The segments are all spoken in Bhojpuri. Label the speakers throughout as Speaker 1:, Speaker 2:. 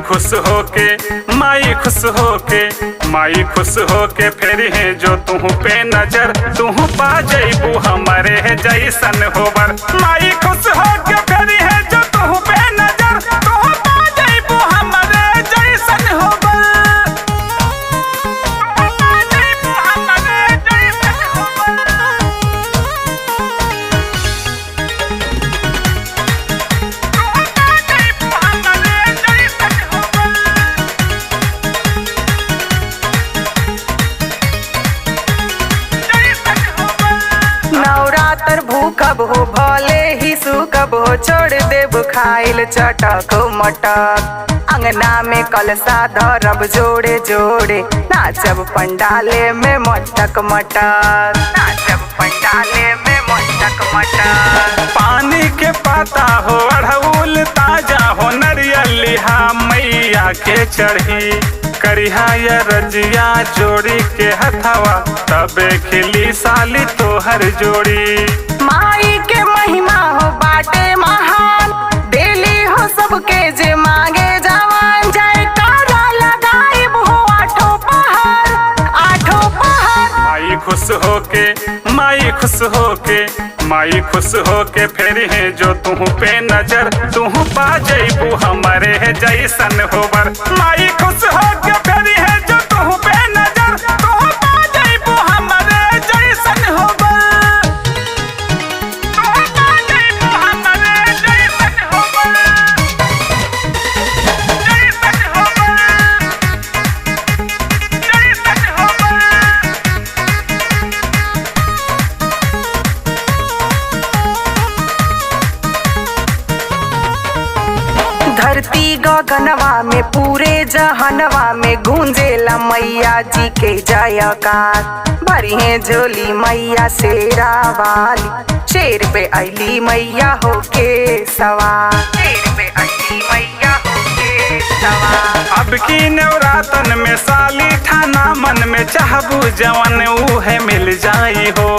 Speaker 1: खुश होके माई खुश होके माई खुश होके फिर है जो तुह पे नजर तुह पा जैबू हमारे जैसन होबर। माई खुश होके फिर है जो तुह पे नजर तुह पा जैबू हमारे जैसन होबर।
Speaker 2: नवरात्र भूखब हो भले ही सुखब हो छोड़ देब खाइल चटक मटक। अंगना में कलसा धरब जोड़े जोड़े नाचब पंडाले में मटक मटक। नाचब पंडाले में मटक मटक।
Speaker 1: पानी के पाता हो अड़हुल ताजा हो नरियल लिहा मैया के चढ़ी करिहा या रजिया जोड़ी के हथवा तबे खिली साली तोहर जोड़ी।
Speaker 2: माई के महिमा हो बाटे महान देली हो सबके जे मांगे जवान जाए कारा लगाइब हो आठों पहर आठों पहर।
Speaker 1: माई खुश होके माई खुश होके माई खुश होके फिर है जो तुह पे नजर तुह पा जैबू हमारे जैसन होबर। माई खुश होके फिर है जो तुह पे नजर तुह पा जैबू हमारे जैसन होबर। तुह पा जैबू हमारे जैसन होबर। जैसन होबर। जैसन होबर।
Speaker 2: धरती गगनवा में पूरे जहनवा में गूंजेला मैया जी के जयकार। भरी है झोली मैया शेरा वाली शेर पे अली मैया होके सवार। शेर पे अली मैया होके सवार।
Speaker 1: अब की नवरातन में साली ठाना मन में चाहबू जवन उहे मिल जाई हो।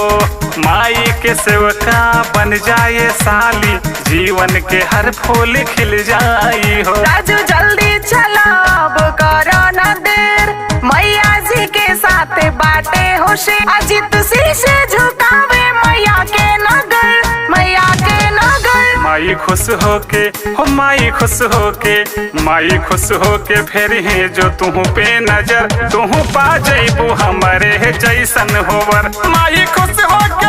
Speaker 1: माई के सेवका बन जाए साली जीवन के हर फूल खिल जाई हो।
Speaker 2: राजू जल्दी चला अब करो न देर मैया जी के साथ बाटे होशे अजित शीशे झुकावे मैया के नगर मैया के नगर।
Speaker 1: माई खुश होके हो माई खुश होके माई खुश होके फिर है जो तुह पे नजर तुह पा जैबू हमारे जैसन होबर। माई खुश होके